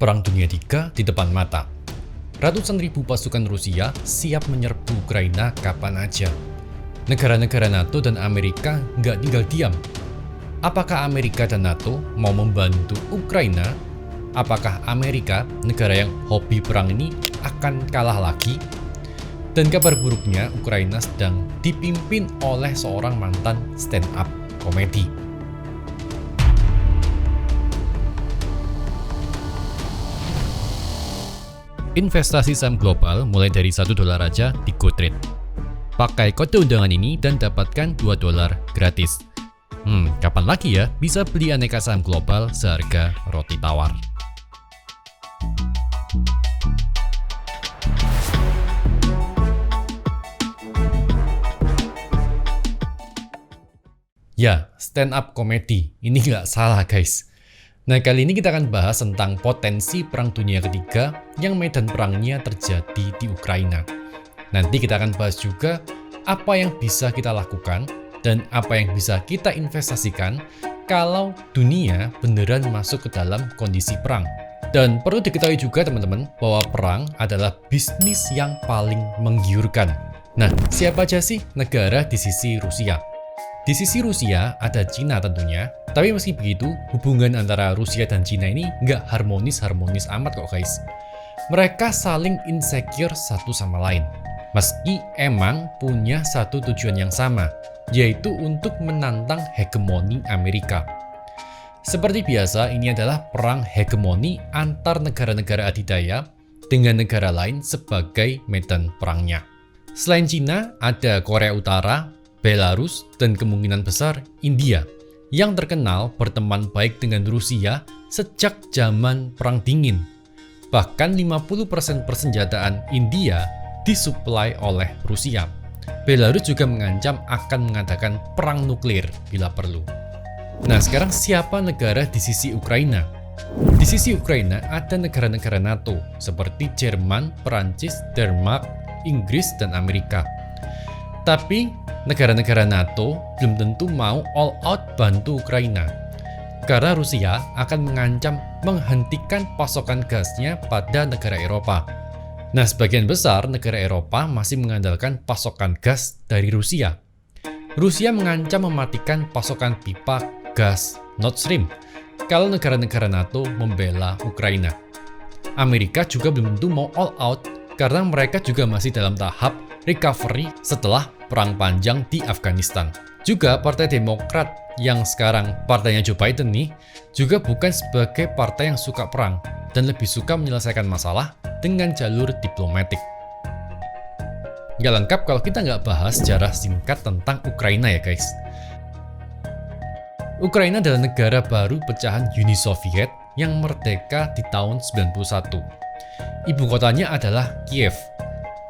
Perang Dunia III di depan mata. Ratusan ribu pasukan Rusia siap menyerbu Ukraina kapan aja. Negara-negara NATO dan Amerika nggak tinggal diam. Apakah Amerika dan NATO mau membantu Ukraina? Apakah Amerika, negara yang hobi perang ini, akan kalah lagi? Dan kabar buruknya, Ukraina sedang dipimpin oleh seorang mantan stand-up komedi. Investasi saham global mulai dari $1 aja di GoTrade. Pakai kode undangan ini dan dapatkan $2 gratis. Kapan lagi ya bisa beli aneka saham global seharga roti tawar? Ya, stand up komedi. Ini nggak salah guys. Nah, kali ini kita akan bahas tentang potensi Perang Dunia Ketiga yang medan perangnya terjadi di Ukraina. Nanti kita akan bahas juga apa yang bisa kita lakukan dan apa yang bisa kita investasikan kalau dunia beneran masuk ke dalam kondisi perang. Dan perlu diketahui juga teman-teman bahwa perang adalah bisnis yang paling menggiurkan. Nah, siapa aja sih negara di sisi Rusia? Di sisi Rusia ada Cina tentunya, tapi meski begitu hubungan antara Rusia dan Cina ini nggak harmonis-harmonis amat kok guys. Mereka saling insecure satu sama lain, meski emang punya satu tujuan yang sama, yaitu untuk menantang hegemoni Amerika. Seperti biasa, ini adalah perang hegemoni antar negara-negara adidaya dengan negara lain sebagai medan perangnya. Selain Cina, ada Korea Utara, Belarus, dan kemungkinan besar India yang terkenal berteman baik dengan Rusia sejak zaman Perang Dingin. Bahkan 50% persenjataan India disuplai oleh Rusia. Belarus juga mengancam akan mengadakan perang nuklir bila perlu. Nah, sekarang siapa negara di sisi Ukraina? Di sisi Ukraina ada negara-negara NATO seperti Jerman, Perancis, Denmark, Inggris, dan Amerika. Tapi negara-negara NATO belum tentu mau all out bantu Ukraina, karena Rusia akan mengancam menghentikan pasokan gasnya pada negara Eropa. Nah, sebagian besar negara Eropa masih mengandalkan pasokan gas dari Rusia. Rusia mengancam mematikan pasokan pipa gas Nord Stream kalau negara-negara NATO membela Ukraina. Amerika juga belum tentu mau all out karena mereka juga masih dalam tahap recovery setelah perang panjang di Afghanistan. Juga Partai Demokrat yang sekarang partainya Joe Biden nih juga bukan sebagai partai yang suka perang dan lebih suka menyelesaikan masalah dengan jalur diplomatik. Nggak lengkap kalau kita nggak bahas sejarah singkat tentang Ukraina ya guys. Ukraina adalah negara baru pecahan Uni Soviet yang merdeka di tahun 91. Ibu kotanya adalah Kiev.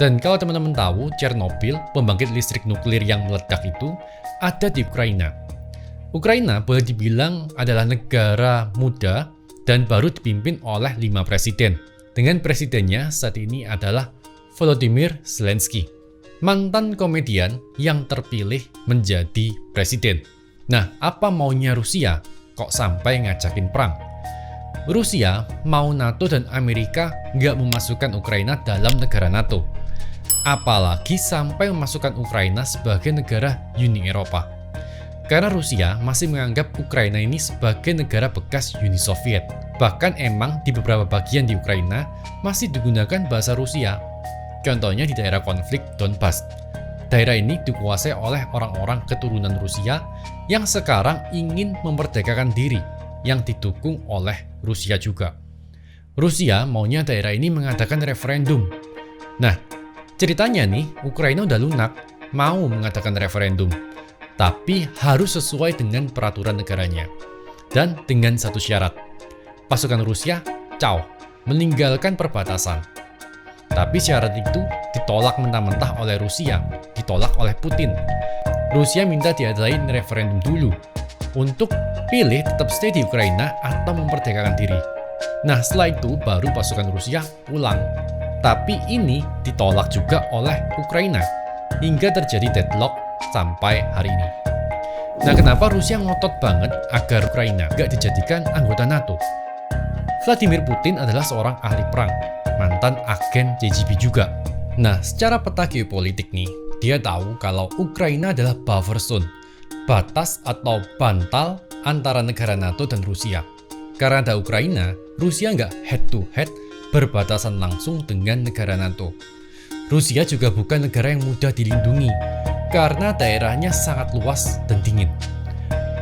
Dan kalau teman-teman tahu, Chernobyl, pembangkit listrik nuklir yang meledak itu, ada di Ukraina. Ukraina boleh dibilang adalah negara muda dan baru dipimpin oleh 5 presiden. Dengan presidennya saat ini adalah Volodymyr Zelensky, mantan komedian yang terpilih menjadi presiden. Nah, apa maunya Rusia? Kok sampai ngajakin perang? Rusia mau NATO dan Amerika nggak memasukkan Ukraina dalam negara NATO. Apalagi sampai memasukkan Ukraina sebagai negara Uni Eropa. Karena Rusia masih menganggap Ukraina ini sebagai negara bekas Uni Soviet. Bahkan emang di beberapa bagian di Ukraina masih digunakan bahasa Rusia. Contohnya di daerah konflik Donbas. Daerah ini dikuasai oleh orang-orang keturunan Rusia yang sekarang ingin memerdekakan diri, yang didukung oleh Rusia juga. Rusia maunya daerah ini mengadakan referendum. Nah, ceritanya nih, Ukraina udah lunak, mau mengadakan referendum. Tapi harus sesuai dengan peraturan negaranya. Dan dengan satu syarat, pasukan Rusia, meninggalkan perbatasan. Tapi syarat itu ditolak mentah-mentah oleh Rusia, ditolak oleh Putin. Rusia minta diadain referendum dulu, untuk pilih tetap stay di Ukraina atau memperdekakan diri. Nah, setelah itu baru pasukan Rusia pulang. Tapi ini ditolak juga oleh Ukraina, hingga terjadi deadlock sampai hari ini. Nah, kenapa Rusia ngotot banget agar Ukraina gak dijadikan anggota NATO? Vladimir Putin adalah seorang ahli perang, mantan agen KGB juga. Nah, secara peta geopolitik nih, dia tahu kalau Ukraina adalah buffer zone, batas atau bantal antara negara NATO dan Rusia. Karena ada Ukraina, Rusia nggak head-to-head berbatasan langsung dengan negara NATO. Rusia juga bukan negara yang mudah dilindungi, karena daerahnya sangat luas dan dingin.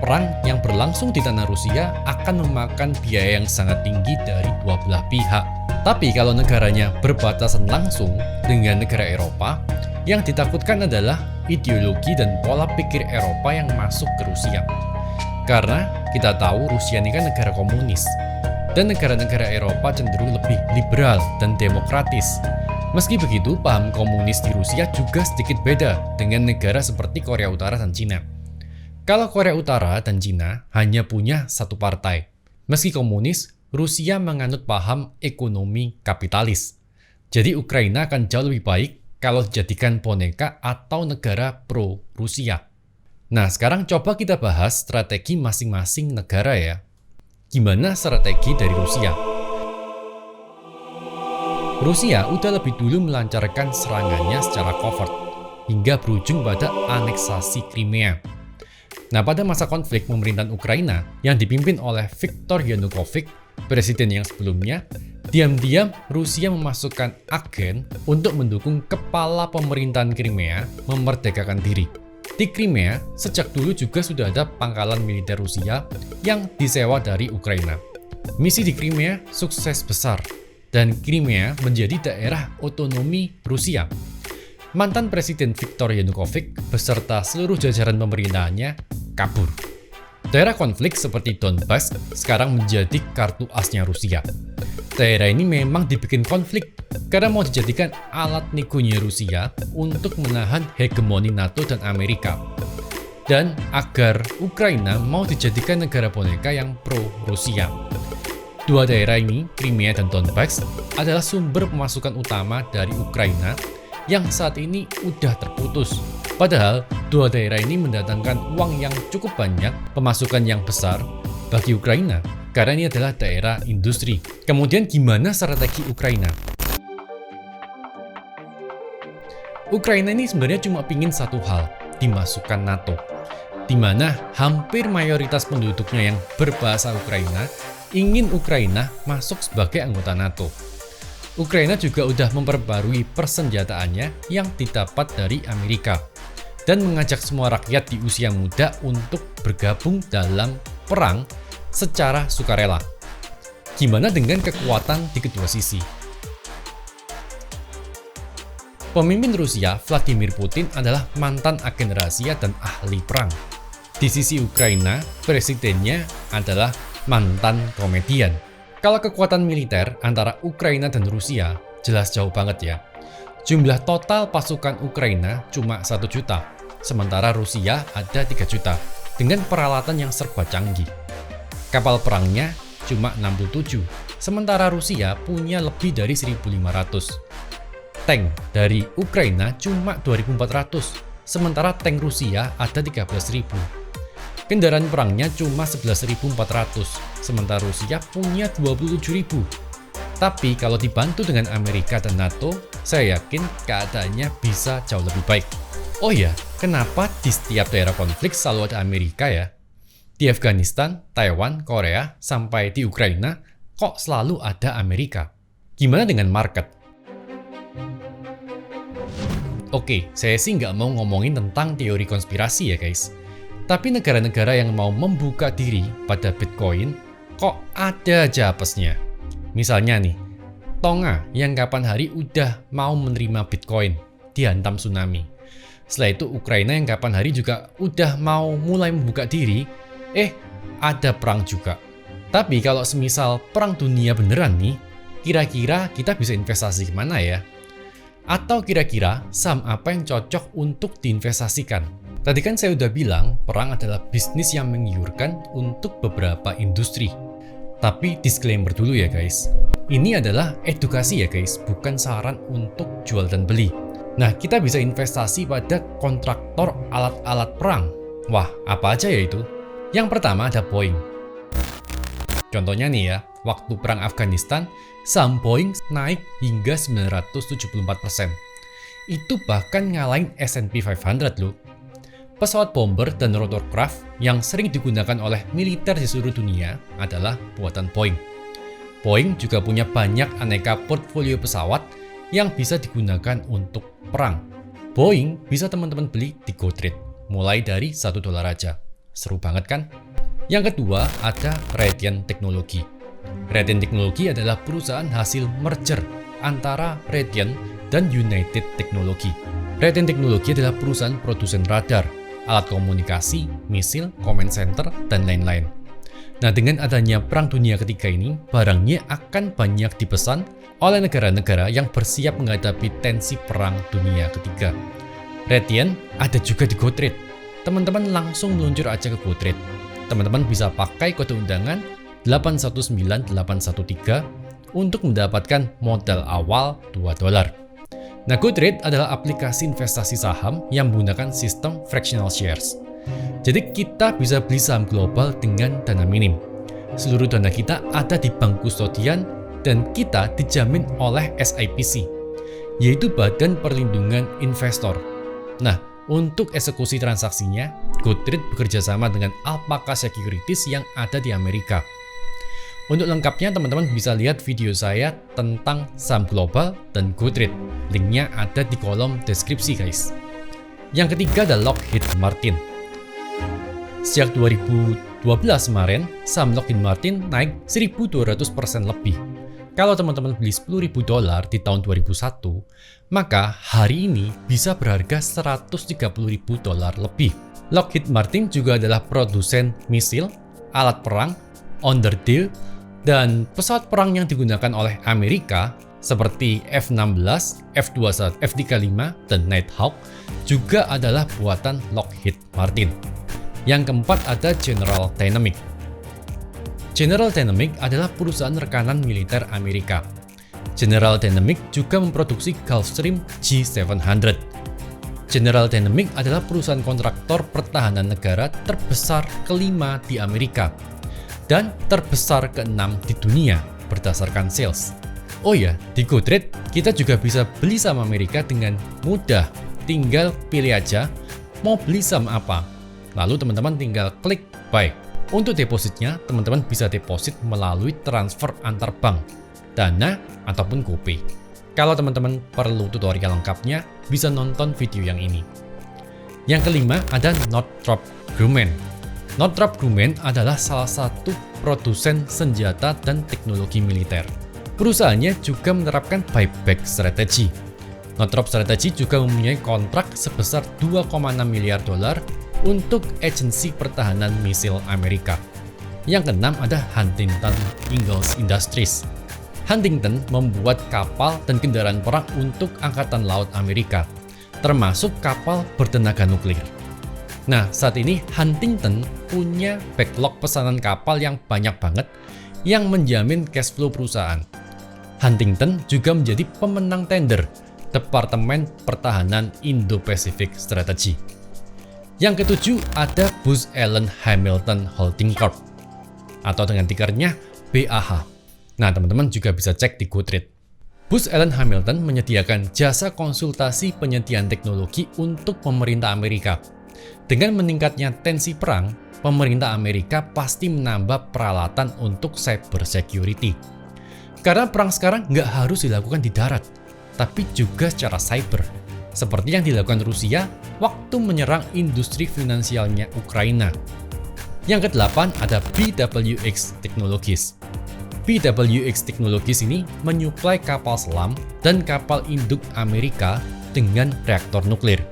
Perang yang berlangsung di tanah Rusia akan memakan biaya yang sangat tinggi dari dua belah pihak. Tapi kalau negaranya berbatasan langsung dengan negara Eropa, yang ditakutkan adalah ideologi dan pola pikir Eropa yang masuk ke Rusia. Karena kita tahu Rusia ini kan negara komunis, dan negara-negara Eropa cenderung lebih liberal dan demokratis. Meski begitu, paham komunis di Rusia juga sedikit beda dengan negara seperti Korea Utara dan Cina. Kalau Korea Utara dan Cina hanya punya satu partai. Meski komunis, Rusia menganut paham ekonomi kapitalis. Jadi Ukraina akan jauh lebih baik kalau dijadikan boneka atau negara pro-Rusia. Nah, sekarang coba kita bahas strategi masing-masing negara ya. Gimana strategi dari Rusia? Rusia udah lebih dulu melancarkan serangannya secara covert, hingga berujung pada aneksasi Crimea. Nah, pada masa konflik pemerintahan Ukraina yang dipimpin oleh Viktor Yanukovych, presiden yang sebelumnya, diam-diam Rusia memasukkan agen untuk mendukung kepala pemerintahan Crimea memerdekakan diri. Di Crimea, sejak dulu juga sudah ada pangkalan militer Rusia yang disewa dari Ukraina. Misi di Crimea sukses besar, dan Crimea menjadi daerah otonomi Rusia. Mantan Presiden Viktor Yanukovych beserta seluruh jajaran pemerintahannya kabur. Daerah konflik seperti Donbas sekarang menjadi kartu asnya Rusia. Daerah ini memang dibikin konflik karena mau dijadikan alat negonya Rusia untuk menahan hegemoni NATO dan Amerika. Dan agar Ukraina mau dijadikan negara boneka yang pro-Rusia. Dua daerah ini, Crimea dan Donbas, adalah sumber pemasukan utama dari Ukraina yang saat ini udah terputus. Padahal, dua daerah ini mendatangkan uang yang cukup banyak, pemasukan yang besar bagi Ukraina, karena ini adalah daerah industri. Kemudian gimana strategi Ukraina? Ukraina ini sebenarnya cuma pingin satu hal, dimasukkan NATO. Di mana hampir mayoritas penduduknya yang berbahasa Ukraina ingin Ukraina masuk sebagai anggota NATO. Ukraina juga udah memperbarui persenjataannya yang didapat dari Amerika dan mengajak semua rakyat di usia muda untuk bergabung dalam perang secara sukarela. Gimana dengan kekuatan di kedua sisi? Pemimpin Rusia, Vladimir Putin, adalah mantan agen rahasia dan ahli perang. Di sisi Ukraina, presidennya adalah mantan komedian. Kalau kekuatan militer antara Ukraina dan Rusia, jelas jauh banget ya. Jumlah total pasukan Ukraina cuma 1 juta, sementara Rusia ada 3 juta, dengan peralatan yang serba canggih. Kapal perangnya cuma 67, sementara Rusia punya lebih dari 1.500. Tank dari Ukraina cuma 2.400, sementara tank Rusia ada 13.000. Kendaraan perangnya cuma 11.400, sementara Rusia punya 27.000. Tapi kalau dibantu dengan Amerika dan NATO, saya yakin keadaannya bisa jauh lebih baik. Oh ya, kenapa di setiap daerah konflik selalu ada Amerika ya? Di Afghanistan, Taiwan, Korea, sampai di Ukraina, kok selalu ada Amerika? Gimana dengan market? Oke, saya sih nggak mau ngomongin tentang teori konspirasi ya guys. Tapi negara-negara yang mau membuka diri pada Bitcoin, kok ada aja apesnya. Misalnya nih, Tonga yang kapan hari udah mau menerima Bitcoin, dihantam tsunami. Setelah itu Ukraina yang kapan hari juga udah mau mulai membuka diri, ada perang juga. Tapi kalau semisal perang dunia beneran nih, kira-kira kita bisa investasi kemana ya? Atau kira-kira saham apa yang cocok untuk diinvestasikan? Tadi kan saya udah bilang, perang adalah bisnis yang menggiurkan untuk beberapa industri. Tapi disclaimer dulu ya guys, ini adalah edukasi ya guys, bukan saran untuk jual dan beli. Nah, kita bisa investasi pada kontraktor alat-alat perang. Wah, apa aja ya itu? Yang pertama ada Boeing. Contohnya nih ya, waktu Perang Afghanistan, saham Boeing naik hingga 974%. Itu bahkan ngalahin S&P 500 loh. Pesawat bomber dan rotorcraft yang sering digunakan oleh militer di seluruh dunia adalah buatan Boeing. Boeing juga punya banyak aneka portfolio pesawat yang bisa digunakan untuk perang. Boeing bisa teman-teman beli di GoTrade, mulai dari $1 aja. Seru banget kan? Yang kedua ada Raytheon Technology. Raytheon Technology adalah perusahaan hasil merger antara Raytheon dan United Technology. Raytheon Technology adalah perusahaan produsen radar, alat komunikasi, misil, command center, dan lain-lain. Nah, dengan adanya Perang Dunia Ketiga ini, barangnya akan banyak dipesan oleh negara-negara yang bersiap menghadapi tensi Perang Dunia Ketiga. Raytheon ada juga di GoTrade. Teman-teman langsung meluncur aja ke GoTrade. Teman-teman bisa pakai kode undangan 819813 untuk mendapatkan modal awal $2. Nah, GoTrade adalah aplikasi investasi saham yang menggunakan sistem fractional shares. Jadi kita bisa beli saham global dengan dana minim. Seluruh dana kita ada di bank kustodian dan kita dijamin oleh SIPC, yaitu Badan Perlindungan Investor. Nah, untuk eksekusi transaksinya, GoTrade bekerja sama dengan Alpaca Securities yang ada di Amerika. Untuk lengkapnya, teman-teman bisa lihat video saya tentang saham global dan GoTrade. Linknya ada di kolom deskripsi, guys. Yang ketiga adalah Lockheed Martin. Sejak 2012 kemarin, saham Lockheed Martin naik 1.200% lebih. Kalau teman-teman beli $10.000 di tahun 2001, maka hari ini bisa berharga $130.000 lebih. Lockheed Martin juga adalah produsen misil, alat perang, onderdil, dan pesawat perang yang digunakan oleh Amerika seperti F-16, F-21, F-35, dan Nighthawk juga adalah buatan Lockheed Martin. Yang keempat ada General Dynamics. General Dynamics adalah perusahaan rekanan militer Amerika. General Dynamics juga memproduksi Gulfstream G700. General Dynamics adalah perusahaan kontraktor pertahanan negara terbesar kelima di Amerika dan terbesar keenam di dunia berdasarkan sales. Oh ya, di GoTrade kita juga bisa beli saham Amerika dengan mudah. Tinggal pilih aja mau beli saham apa. Lalu teman-teman tinggal klik buy. Untuk depositnya, teman-teman bisa deposit melalui transfer antar bank, Dana, ataupun GoPay. Kalau teman-teman perlu tutorial lengkapnya, bisa nonton video yang ini. Yang kelima ada Northrop Grumman. Northrop Grumman adalah salah satu produsen senjata dan teknologi militer. Perusahaannya juga menerapkan buyback strategy. Northrop Strategy juga mempunyai kontrak sebesar $2,6 miliar untuk agensi pertahanan misil Amerika. Yang keenam ada Huntington Ingalls Industries. Huntington membuat kapal dan kendaraan perang untuk Angkatan Laut Amerika, termasuk kapal bertenaga nuklir. Nah, saat ini Huntington punya backlog pesanan kapal yang banyak banget yang menjamin cash flow perusahaan. Huntington juga menjadi pemenang tender Departemen Pertahanan Indo-Pacific Strategy. Yang ketujuh ada Booz Allen Hamilton Holding Corp. Atau dengan tikernya BAH. Nah, teman-teman juga bisa cek di GoTrade. Booz Allen Hamilton menyediakan jasa konsultasi penyediaan teknologi untuk pemerintah Amerika. Dengan meningkatnya tensi perang, pemerintah Amerika pasti menambah peralatan untuk cyber security. Karena perang sekarang nggak harus dilakukan di darat, tapi juga secara cyber. Seperti yang dilakukan Rusia waktu menyerang industri finansialnya Ukraina. Yang kedelapan ada BWX Technologies. BWX Technologies ini menyuplai kapal selam dan kapal induk Amerika dengan reaktor nuklir.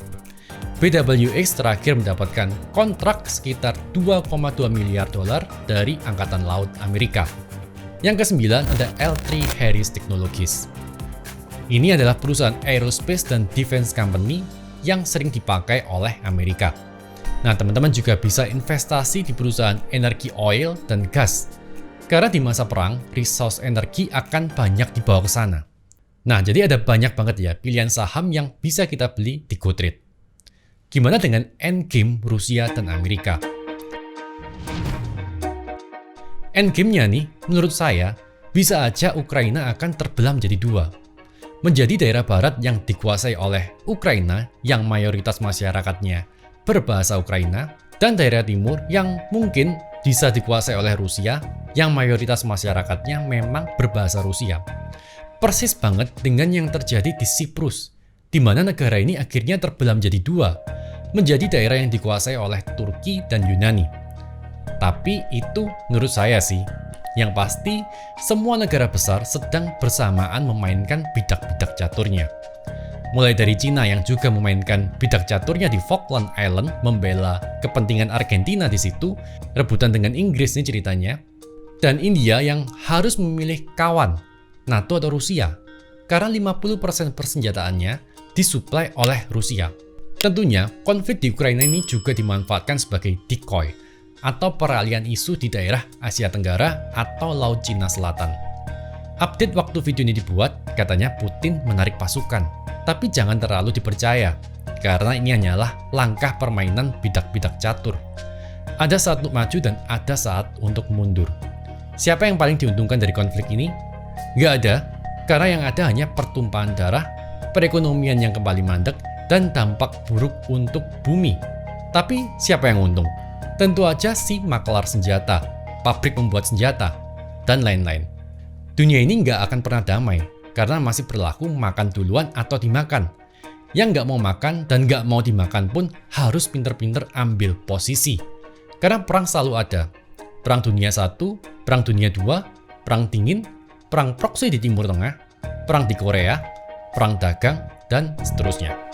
BWX terakhir mendapatkan kontrak sekitar $2,2 miliar dari Angkatan Laut Amerika. Yang kesembilan ada L3 Harris Technologies. Ini adalah perusahaan aerospace dan defense company yang sering dipakai oleh Amerika. Nah, teman-teman juga bisa investasi di perusahaan energi oil dan gas. Karena di masa perang, resource energi akan banyak dibawa ke sana. Nah, jadi ada banyak banget ya pilihan saham yang bisa kita beli di GoTrade. Gimana dengan endgame Rusia dan Amerika? Endgame-nya nih, menurut saya, bisa aja Ukraina akan terbelah menjadi dua. Menjadi daerah barat yang dikuasai oleh Ukraina yang mayoritas masyarakatnya berbahasa Ukraina, dan daerah timur yang mungkin bisa dikuasai oleh Rusia yang mayoritas masyarakatnya memang berbahasa Rusia. Persis banget dengan yang terjadi di Siprus, di mana negara ini akhirnya terbelah menjadi dua, menjadi daerah yang dikuasai oleh Turki dan Yunani. Tapi itu menurut saya sih. Yang pasti, semua negara besar sedang bersamaan memainkan bidak-bidak caturnya. Mulai dari Cina yang juga memainkan bidak caturnya di Falkland Island, membela kepentingan Argentina di situ, rebutan dengan Inggris nih ceritanya. Dan India yang harus memilih kawan, NATO atau Rusia, karena 50% persenjataannya disuplai oleh Rusia. Tentunya, konflik di Ukraina ini juga dimanfaatkan sebagai decoy, atau peralihan isu di daerah Asia Tenggara atau Laut Cina Selatan. Update waktu video ini dibuat, katanya Putin menarik pasukan. Tapi jangan terlalu dipercaya, karena ini hanyalah langkah permainan bidak-bidak catur. Ada saat untuk maju dan ada saat untuk mundur. Siapa yang paling diuntungkan dari konflik ini? Nggak ada, karena yang ada hanya pertumpahan darah, perekonomian yang kembali mandek, dan dampak buruk untuk bumi. Tapi siapa yang untung? Tentu aja si maklar senjata, pabrik membuat senjata, dan lain-lain. Dunia ini nggak akan pernah damai, karena masih berlaku makan duluan atau dimakan. Yang nggak mau makan dan nggak mau dimakan pun harus pinter-pinter ambil posisi. Karena perang selalu ada. Perang Dunia I, Perang Dunia II, Perang Dingin, Perang Proksi di Timur Tengah, Perang di Korea, Perang Dagang, dan seterusnya.